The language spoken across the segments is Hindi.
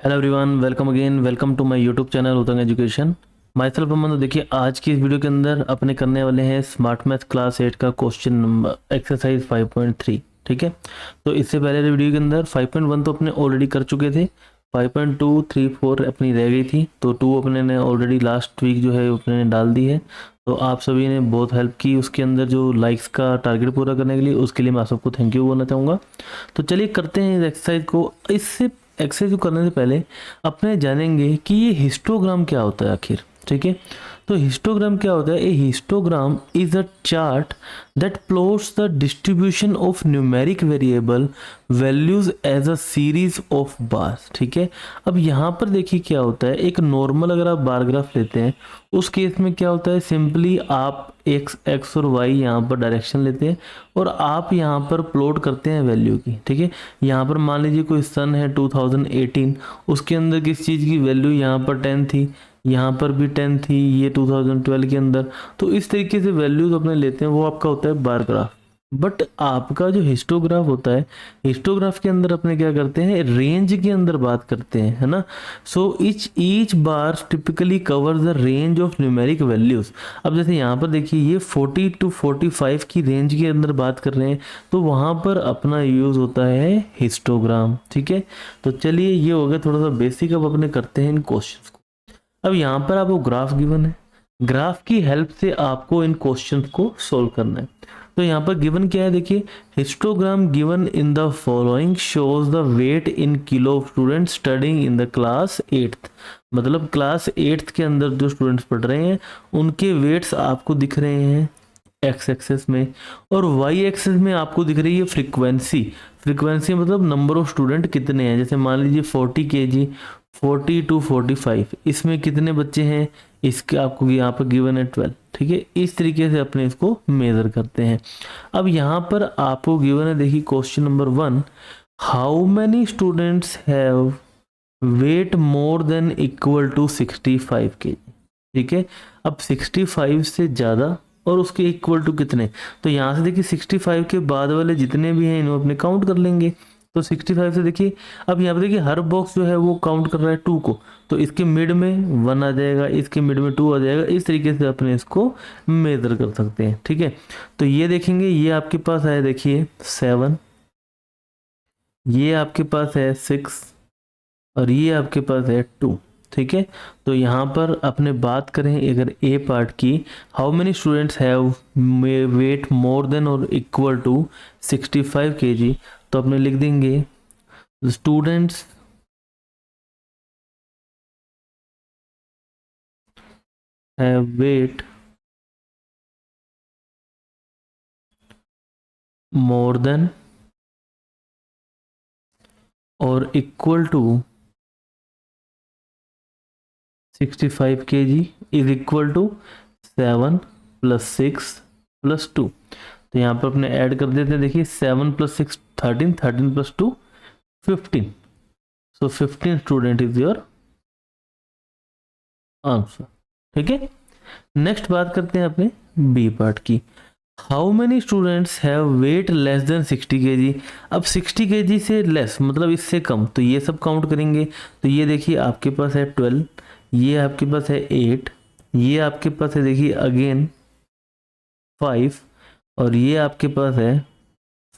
Hello everyone, welcome again, welcome to my YouTube channel Utang education. Myself Aman. देखिए, आज की इस वीडियो के अंदर अपने करने वाले हैं स्मार्ट मैथ क्लास 8 का क्वेश्चन नंबर एक्सरसाइज 5.3। ठीक है, तो इससे पहले वीडियो के अंदर 5.1 तो अपने ऑलरेडी कर चुके थे, 5.2, 3, 4 अपनी रह गई थी, तो 2 अपने ने ऑलरेडी लास्ट वीक जो है अपने ने डाल दी है। तो आप सभी ने बहुत हेल्प की उसके अंदर जो लाइक्स का टारगेट पूरा करने के लिए, उसके लिए मैं आप सबको थैंक यू बोलना चाहूँगा। तो चलिए करते हैं इस एक्सरसाइज को। इससे एक्सरसाइज को करने से पहले अपने जानेंगे कि ये हिस्टोग्राम क्या होता है आखिर। ठीक है, तो हिस्टोग्राम क्या होता है? A histogram is a chart that plots the distribution of numeric variable values as a series of bars. ठीक है, अब यहाँ पर देखिए क्या होता है, एक नॉर्मल अगर आप बार ग्राफ लेते हैं उस केस में क्या होता है, सिंपली आप एक्स और वाई यहाँ पर डायरेक्शन लेते हैं और आप यहाँ पर प्लॉट करते हैं वैल्यू की। ठीक है, यहाँ पर मान लीजिए कोई सन है 2018, उसके अंदर किस चीज़ की वैल्यू यहाँ पर 10 थी, यहाँ पर भी 10 थी, ये 2012 के अंदर। तो इस तरीके से वैल्यूज अपने लेते हैं, वो आपका होता है बार ग्राफ। बट आपका जो हिस्टोग्राफ होता है, हिस्टोग्राफ के अंदर अपने क्या करते हैं, रेंज के अंदर बात करते हैं, है ना। So each bar typically cover the range of numeric values. अब जैसे यहाँ पर देखिए ये 40 to 45 की रेंज के अंदर बात कर रहे हैं, तो वहाँ पर अपना यूज होता है हिस्टोग्राम। ठीक है, तो चलिए ये हो गया थोड़ा सा बेसिक। अब अपने करते हैं इन क्वेश्चंस को। अब यहाँ पर आपको ग्राफ गिवन है, ग्राफ की हेल्प से आपको इन क्वेश्चंस को सोल्व करना है। तो यहाँ पर गिवन क्या है, देखिए, histogram given in the following shows the weight in kilo of students studying in the class 8th। मतलब क्लास 8th के अंदर जो स्टूडेंट्स पढ़ रहे हैं उनके वेट्स आपको दिख रहे हैं एक्स एक्सेस में, और वाई एक्सेस में आपको दिख रही है फ्रीक्वेंसी। फ्रीक्वेंसी मतलब नंबर ऑफ स्टूडेंट कितने हैं। जैसे मान लीजिए 40 kg, 40 to 45, इसमें कितने बच्चे हैं, इसके आपको यहाँ पर गिवन है 12। ठीक है, इस तरीके से अपने इसको मेजर करते हैं। अब यहाँ पर आपको गिवन है, देखिए question number 1, how many students have weight more than equal to 65 kg। ठीक है, अब 65 से ज़्यादा और उसके इक्वल टू कितने, तो यहाँ से देखिए 65 के बाद वाले जितने भी हैं इन्हें अपने काउंट कर लेंगे। तो 65 से देखिए, अब यहाँ पे देखिए हर बॉक्स जो है वो काउंट कर रहा है 2 को, तो इसके मिड में 1 आ जाएगा, इसके मिड में 2 आ जाएगा। इस तरीके से अपने इसको मेजर कर सकते हैं। ठीक है, तो ये देखेंगे, ये आपके पास है देखिए 7, ये आपके पास है 6, और ये आपके पास है 2। ठीक है, तो यहाँ पर अपने बात करें अगर ए पार्ट की, how many students have weight more than or equal to 65 kg, तो अपने लिख देंगे students have weight more than or equal to 65 kg is equal to 7 + 6 + 2। तो यहाँ पर अपने ऐड कर देते हैं, देखिए 7 + 6 13, 13 + 2 15। सो 15 स्टूडेंट इज योर आंसर। ठीक है, नेक्स्ट बात करते हैं अपने बी पार्ट की, how many students have weight less than 60 kg। अब 60 kg से लेस मतलब इससे कम, तो ये सब काउंट करेंगे। तो ये देखिए आपके पास है 12, ये आपके पास है 8, ये आपके पास है देखिए अगेन 5, और ये आपके पास है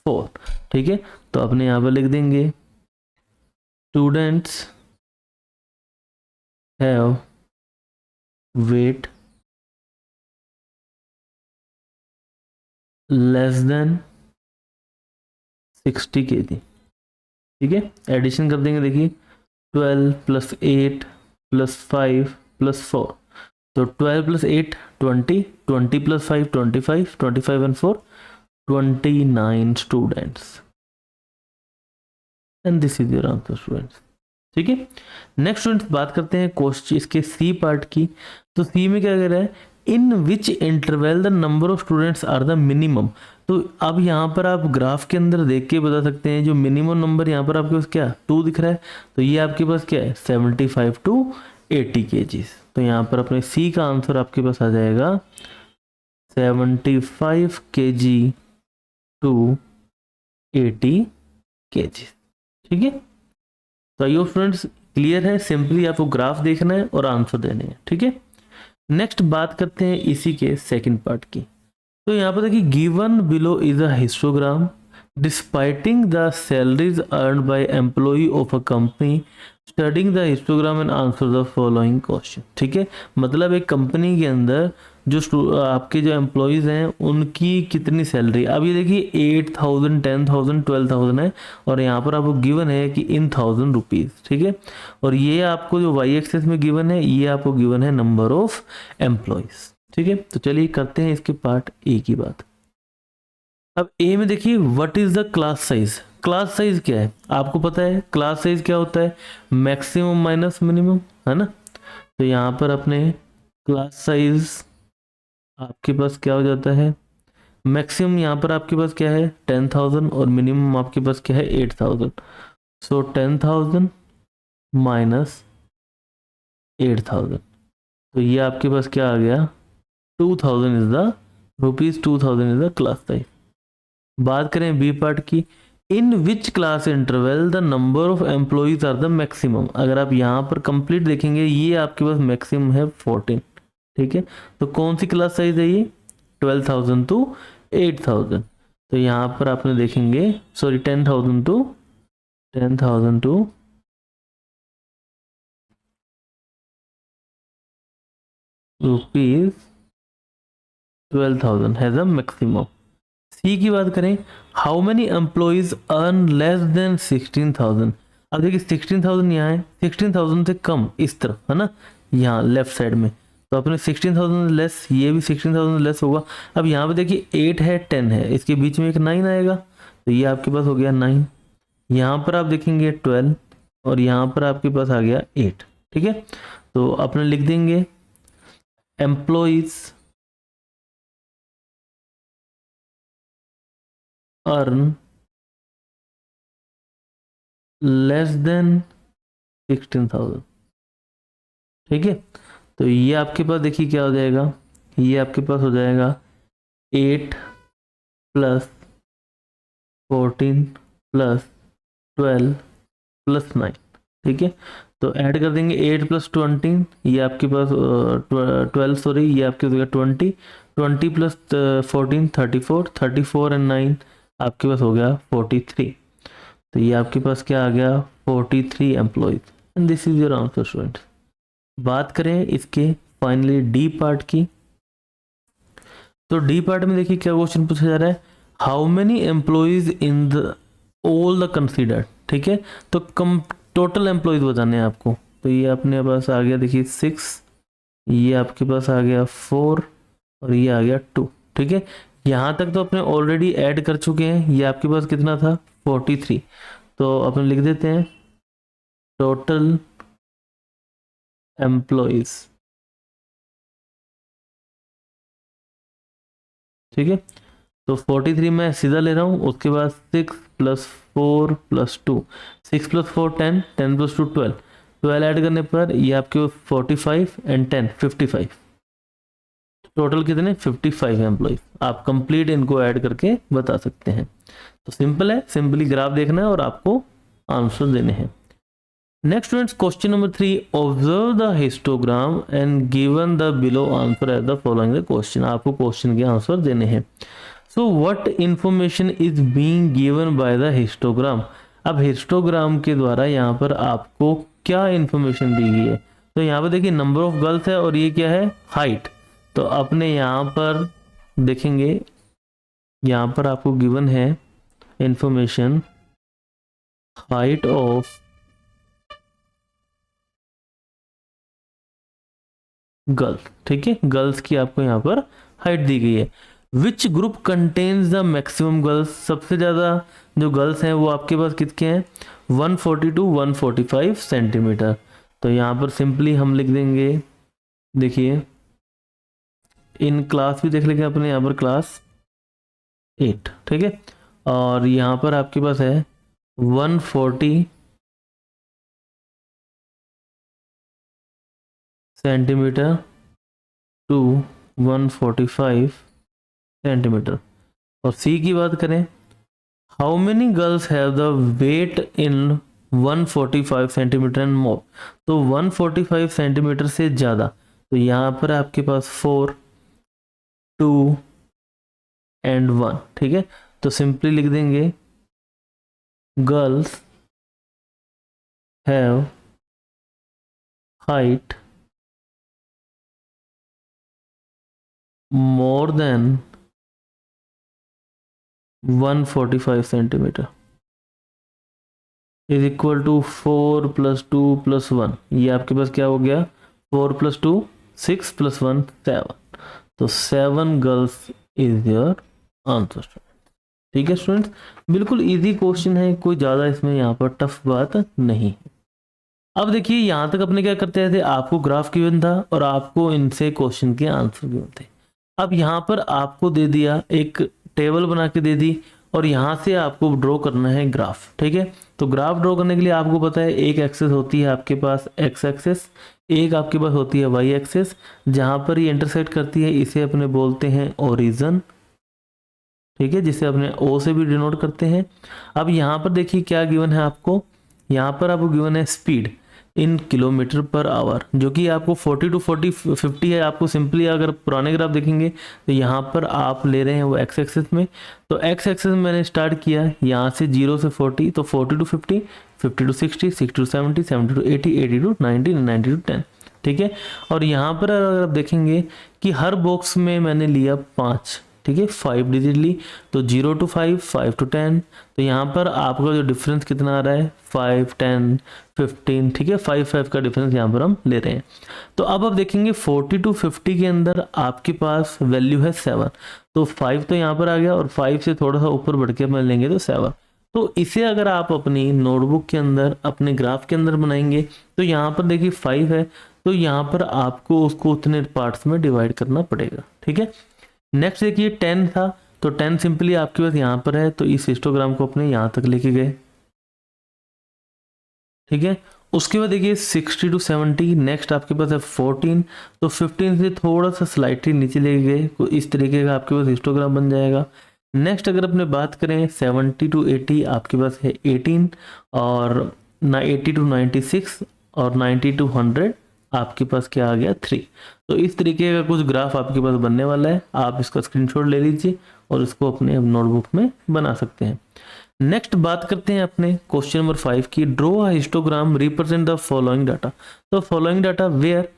4। ठीक है, तो अपने यहाँ पर लिख देंगे students have weight less than 60 kg। ठीक है, एडिशन कर देंगे, देखिए 12 + 8 + 5 + 4, तो 12 + 8 20, 20 + 5 25, 25 and 4 29 students, and this is your answer students. ठीक है, नेक्स्ट स्टूडेंट्स बात करते हैं क्वेश्चन इसके सी पार्ट की। तो सी में क्या कह रहा है, in which interval the number of students are the minimum. तो अब यहाँ पर आप ग्राफ के अंदर देख के बता सकते हैं, जो मिनिमम नंबर यहाँ पर आपके पास क्या 2 दिख रहा है, तो ये आपके पास क्या है 75 to 80 kg। तो यहाँ पर अपने सी का आंसर आपके पास आ जाएगा 75 kg to 80 kg। ठीक है, तो आइए फ्रेंड्स क्लियर है? सिंपली आपको ग्राफ देखना है और आंसर देने हैं, ठीक है। नेक्स्ट बात करते हैं इसी के सेकंड पार्ट की। तो यहाँ पर देखिए given below is a histogram depicting the salaries earn by employ of a company studying the histogram and answer the following question, ठीक है। मतलब एक कंपनी के अंदर जो आपके जो एम्प्लॉयज़ हैं उनकी कितनी सैलरी, अब ये देखिए 8,000 10,000 12,000 है और यहाँ पर आपको गिवन है कि इन 1000 रुपीज़, ठीक है। और ये आपको जो वाई एक्सेस में गिवन है, ये आपको गिवन है नंबर ऑफ एम्प्लॉयज़, ठीक है। तो चलिए करते हैं इसके पार्ट ए की बात। अब ए में देखिए what is the class size. Class size क्या है आपको पता है? क्लास साइज क्या होता है? मैक्सिमम माइनस मिनिमम, है ना। तो यहाँ पर अपने क्लास साइज आपके पास क्या हो जाता है? मैक्सिमम यहाँ पर आपके पास क्या है? 10,000 और मिनिमम आपके पास क्या है? 8,000। सो 10,000 माइनस 8,000, तो ये आपके पास क्या आ गया? 2,000 is the rupees 2,000 is the class size. बात करें बी पार्ट की, in which class interval the number of employees are the maximum. अगर आप यहाँ पर कंप्लीट देखेंगे, ये आपके पास मैक्सिमम है 14, ठीक है। तो कौन सी क्लास साइज है ये? 12,000 टू 8,000। तो यहाँ पर आपने देखेंगे, sorry 10,000 to rupees 12,000 has a maximum. C की बात करें, how many employees earn less than 16,000। अब देखिए 16,000 यहाँ है, 16,000 से कम इस तरफ, है ना, यहाँ लेफ्ट साइड में। तो अपने 16,000 लेस, ये भी 16,000 लेस होगा। अब यहाँ पे देखिए 8 है 10 है, इसके बीच में एक 9 आएगा, तो ये आपके पास हो गया 9। यहाँ पर आप देखेंगे 12 और यहाँ पर आपके पास आ गया 8, ठीक है। तो अपने लिख देंगे एम्प्लॉयज अर्न लेस देन 16,000, ठीक है। तो ये आपके पास देखिए क्या हो जाएगा? ये आपके पास हो जाएगा 8 प्लस 14 प्लस 12 प्लस 9, ठीक है। तो ऐड कर देंगे 8 प्लस 20, ये आपके पास 12, सॉरी ये आपके हो गया 20 प्लस 14 34, 34 एंड 9 आपके पास हो गया 43। तो ये आपके पास क्या आ गया? 43 employees, and this is your answer student. बात करें इसके फाइनली डी पार्ट की, तो डी पार्ट में देखिए क्या क्वेश्चन पूछा जा रहा है, how many employees in the all the considered, ठीक है। तो कम टोटल एम्प्लॉयज बताने हैं आपको। तो ये अपने पास आ गया देखिए 6, ये आपके पास आ गया 4 और ये आ गया 2, ठीक है। यहाँ तक तो अपने ऑलरेडी ऐड कर चुके हैं। ये आपके पास कितना था? 43। तो अपन लिख देते हैं टोटल एम्प्लॉयज, ठीक है। तो 43 मैं सीधा ले रहा हूँ, उसके बाद 6 plus 4 plus 2, 6 plus 4 10, 10 plus 2 12, 12 add करने पर ये आपके 45 एंड 10 55, टोटल कितने? 55 एम्प्लॉयज। आप कंप्लीट इनको ऐड करके बता सकते हैं। तो सिंपल है, सिंपली ग्राफ देखना है और आपको आंसर देने हैं। Next students, question number 3, observe the histogram and given the below answer as the following the question. आपको क्वेश्चन के आंसर देने हैं। So what information is being given by the histogram. अब हिस्टोग्राम के द्वारा यहाँ पर आपको क्या इंफॉर्मेशन दी गई है? तो यहाँ पर देखिए नंबर ऑफ गर्ल्स है और ये क्या है? हाइट। तो अपने यहाँ पर देखेंगे, यहाँ पर आपको गिवन है इंफॉर्मेशन हाइट ऑफ गर्ल्स, ठीक है। गर्ल्स की आपको यहाँ पर हाइट दी गई है। Which group contains the maximum girls. सबसे ज़्यादा जो गर्ल्स हैं वो आपके पास कितने हैं? 140 टू 145 सेंटीमीटर। तो यहाँ पर सिंपली हम लिख देंगे, देखिए इन क्लास भी देख लेंगे अपने यहाँ पर क्लास 8, ठीक है। और यहाँ पर आपके पास है 140 सेंटीमीटर टू 145 सेंटीमीटर। और सी की बात करें, how many girls have the weight in 145 centimetre and more, तो 145 सेंटीमीटर से ज़्यादा, तो यहाँ पर आपके पास 4, 2 एंड 1, ठीक है। तो सिंपली लिख देंगे girls have height more than 145 centimetre is equal to 4 + 2 + 1, ये आपके पास क्या हो गया, 4 + 2 6 + 1 7, तो 7 गर्ल्स इज योर आंसर। ठीक है स्टूडेंट्स, बिल्कुल इजी क्वेश्चन है, कोई ज़्यादा इसमें यहाँ पर टफ बात नहीं है। अब देखिए यहाँ तक अपने क्या करते थे, आपको ग्राफ गिवन था और आपको इनसे क्वेश्चन के आंसर गिवन थे। अब यहाँ पर आपको दे दिया, एक टेबल बना के दे दी और यहाँ से आपको ड्रॉ करना है ग्राफ, ठीक है। तो ग्राफ ड्रॉ करने के लिए आपको पता है एक एक्सेस होती है आपके पास एक्स एक्सेस, एक आपके पास होती है वाई एक्सेस, जहाँ पर ये इंटरसेक्ट करती है इसे अपने बोलते हैं ओरिजन, ठीक है, जिसे अपने ओ से भी डिनोट करते हैं। अब यहाँ पर देखिए क्या गिवन है आपको, यहाँ पर आपको गिवन है speed in kilometre per hour, जो कि आपको 40 to 50 है। आपको सिंपली अगर पुराने ग्राफ देखेंगे तो यहाँ पर आप ले रहे हैं वो एक्स एक्सेस में, तो एक्स एक्सेस में मैंने स्टार्ट किया यहाँ से 0 से 40, तो 40 to 50, 50 to 60, 60 to 70, 70 to 80, 80 to 90, 90 to 10, ठीक है। और यहाँ पर अगर आप देखेंगे कि हर बॉक्स में मैंने लिया 5, ठीक है, 5 डिजिट ली, तो 0 to 5, 5 to 10, तो यहाँ पर आपका जो डिफरेंस कितना आ रहा है 5, 10, 15, ठीक है, 5 का डिफरेंस यहाँ पर हम ले रहे हैं। तो अब आप देखेंगे 40 to 50 के अंदर आपके पास वैल्यू है 7, तो 5 तो यहाँ पर आ गया और 5 से थोड़ा सा ऊपर बढ़ के अपन लेंगे तो 7। तो इसे अगर आप अपनी नोटबुक के अंदर अपने ग्राफ के अंदर बनाएंगे तो यहाँ पर देखिए 5 है, तो यहाँ पर आपको उसको उतने पार्ट्स में डिवाइड करना पड़ेगा, ठीक है। नेक्स्ट देखिए 10 था, तो 10 सिंपली आपके पास यहाँ पर है, तो इस हिस्टोग्राम को अपने यहाँ तक लेके गए, ठीक है। उसके बाद देखिए 60 to 70, नेक्स्ट आपके पास है 14, तो 15 से थोड़ा सा स्लाइटली नीचे लेके गए, तो इस तरीके का आपके पास हिस्टोग्राम बन जाएगा। नेक्स्ट अगर अपने बात करें 70 to 80 आपके पास है 18, और 80 to 96 और 90 to 100 आपके पास क्या आ गया 3। तो इस तरीके का कुछ ग्राफ आपके पास बनने वाला है, आप इसका स्क्रीनशॉट ले लीजिए और इसको अपने नोटबुक में बना सकते हैं। नेक्स्ट बात करते हैं अपने क्वेश्चन नंबर 5 की, draw a histogram represent the following data. तो फॉलोइंग डाटा वेयर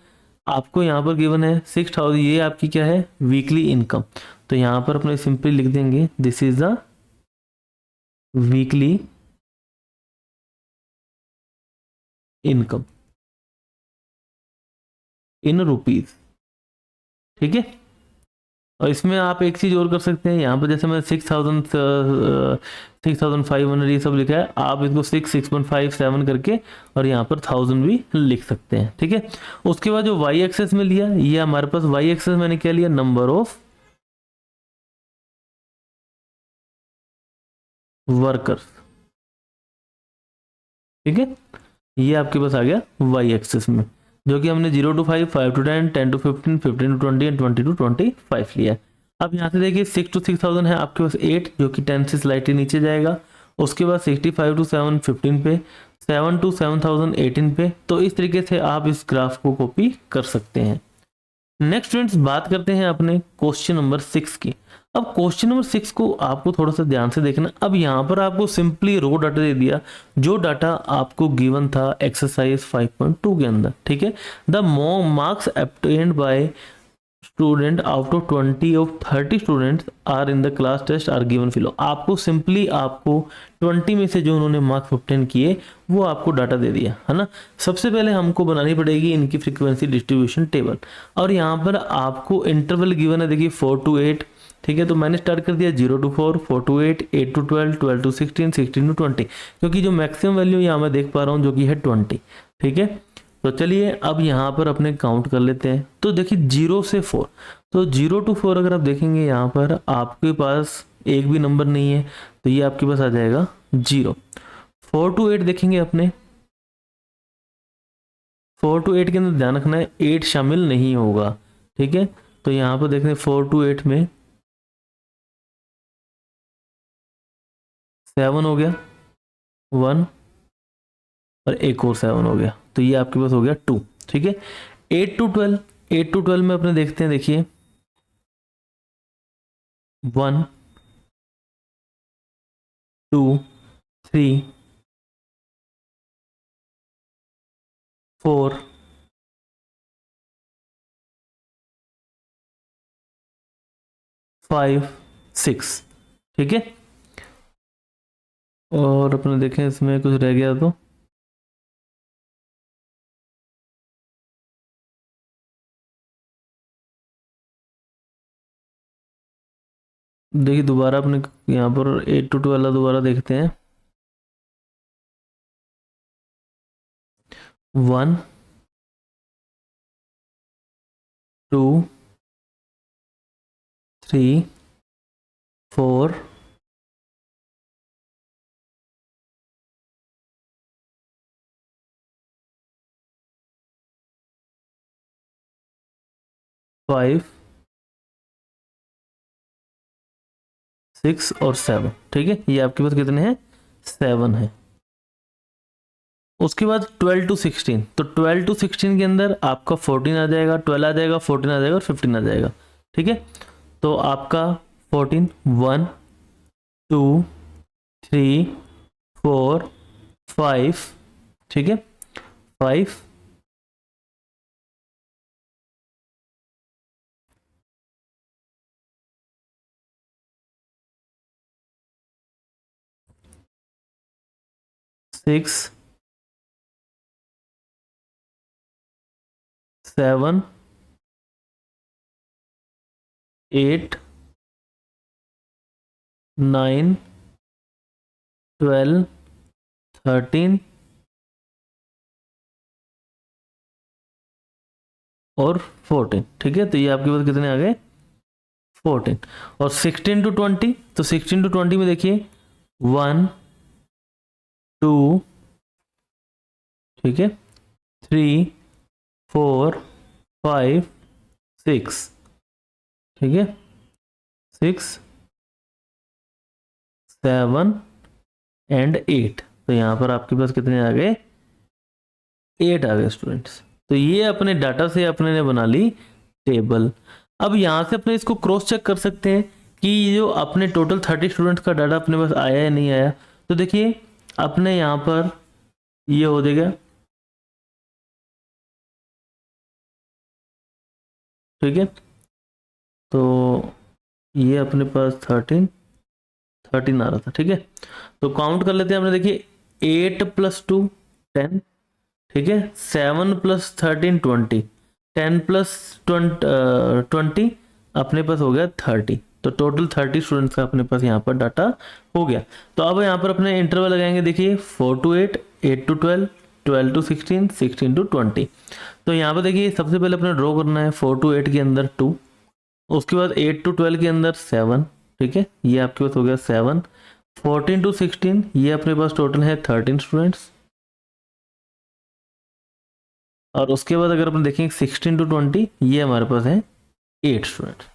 आपको यहाँ पर गिवन है 6000, ये आपकी क्या है वीकली इनकम, तो यहाँ पर अपने सिंपली लिख देंगे this is the weekly income in rupees, ठीक है। और इसमें आप एक चीज़ और कर सकते हैं, यहाँ पर जैसे मैं 6500 ये सब लिखा है, आप इसको 6.57 करके और यहाँ पर 1000 भी लिख सकते हैं, ठीक है। उसके बाद जो वाई एक्सेस में लिया, ये हमारे पास वाई एक्सेस मैंने क्या लिया, नंबर ऑफ वर्कर्स, ठीक है, ये आपके पास आ गया वाई एक्सेस में, जो कि हमने 0 to 5, 5 to 10, 10 to 15, 15 to 20 and 20 to 25 लिया है। अब यहाँ से देखिए 6 to 6000 है आपके पास 8, जो कि 10 से स्लाइटली नीचे जाएगा। उसके बाद 65 to 7 15 पे, 7 to 7000 18 पे। तो इस तरीके से आप इस ग्राफ को कॉपी कर सकते हैं। नेक्स्ट स्टूडेंट्स बात करते हैं अपने क्वेश्चन नंबर 6 की। अब क्वेश्चन नंबर 6 को आपको थोड़ा सा ध्यान से देखना। अब यहाँ पर आपको सिंपली रो डाटा दे दिया, जो डाटा आपको गिवन था एक्सरसाइज 5.2 के अंदर, ठीक है। The marks obtained by student out of 20 of 30 students are in the class test are given follow. आपको सिंपली आपको 20 में से जो उन्होंने मार्क्स ऑब्टेन किए वो आपको डाटा दे दिया है ना। सबसे पहले हमको बनानी पड़ेगी इनकी फ्रीक्वेंसी डिस्ट्रीब्यूशन टेबल, और यहाँ पर आपको इंटरवल गिवन है देखिए 4 to 8, ठीक है। तो मैंने स्टार्ट कर दिया 0 to 4, 4 to 8, 8 to 12, 12 to 16, 16 to 20, क्योंकि जो मैक्सिमम वैल्यू यहाँ मैं देख पा रहा हूँ जो कि है 20, ठीक है। तो चलिए अब यहाँ पर अपने काउंट कर लेते हैं। तो देखिए 0 से 4, तो 0 to 4 अगर आप देखेंगे यहाँ पर आपके पास एक भी नंबर नहीं है, तो ये आपके पास आ जाएगा 0। 4 to 8 देखेंगे अपने, 4 to 8 के अंदर ध्यान रखना है 8 शामिल नहीं होगा, ठीक है। तो यहाँ पर देख रहे 4 to 8 में 7 हो गया, 1, और एक और 7 हो गया, तो ये आपके पास हो गया 2। ठीक है, 8 टू 12, 8 टू 12 में अपने देखते हैं, देखिए 1 2 3 4 5 6। ठीक है, और अपने देखें इसमें कुछ रह गया तो देखिए दोबारा अपने यहाँ पर 8 टू 12 दोबारा देखते हैं। 1 2 3 4 5 6 और 7। ठीक है, ये आपके पास कितने हैं, 7 है। उसके बाद 12 टू 16, तो 12 टू 16 के अंदर आपका 14 आ जाएगा, 12 आ जाएगा, 14 आ जाएगा और 15 आ जाएगा। ठीक है, तो आपका 14 1 2 3 4 5। ठीक है, 5 6 7 8 9 12 13 और 14। ठीक है, तो ये आपके पास कितने आ गए, 14। और 16 टू 20, तो 16 टू 20 में देखिए 1 2, ठीक है, 3 4 5 6। ठीक है, 6 7 एंड 8, तो यहाँ पर आपके पास कितने आ गए, 8 आ गए स्टूडेंट्स। तो ये अपने डाटा से अपने ने बना ली टेबल। अब यहाँ से अपने इसको क्रॉस चेक कर सकते हैं कि ये जो अपने टोटल 30 स्टूडेंट्स का डाटा अपने पास आया या नहीं आया। तो देखिए अपने यहाँ पर ये हो जाएगा, ठीक है, तो ये अपने पास 13 आ रहा था। ठीक है, तो काउंट कर लेते हैं अपने, देखिए 8 + 2 10, ठीक है, 7 + 13 20, 10 + 20 अपने पास हो गया 30। तो टोटल 30 स्टूडेंट्स का अपने पास यहाँ पर डाटा हो गया। तो अब यहाँ पर अपने इंटरवल लगाएंगे, देखिए 4 टू 8, 8 टू 12, 12 टू 16, 16 टू 20। तो यहाँ पर देखिए सबसे पहले अपने ड्रॉ करना है 4 टू 8 के अंदर 2, उसके बाद 8 टू 12 के अंदर 7। ठीक है, ये आपके पास हो गया 7। 14 टू 16 ये अपने पास टोटल है 13 स्टूडेंट्स। और उसके बाद अगर अपन देखें 16 टू 20 ये हमारे पास है 8 स्टूडेंट्स।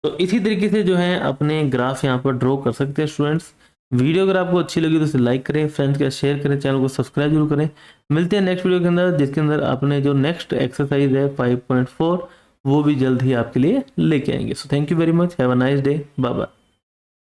तो इसी तरीके से जो है अपने ग्राफ यहाँ पर ड्रॉ कर सकते हैं स्टूडेंट्स। वीडियो अगर आपको अच्छी लगी तो इसे लाइक करें, फ्रेंड्स के साथ शेयर करें, चैनल को सब्सक्राइब जरूर करें। मिलते हैं नेक्स्ट वीडियो के अंदर, जिसके अंदर अपने जो नेक्स्ट एक्सरसाइज है 5.4 वो भी जल्द ही आपके लिए लेके आएंगे। So thank you very much, have a nice day, bye bye.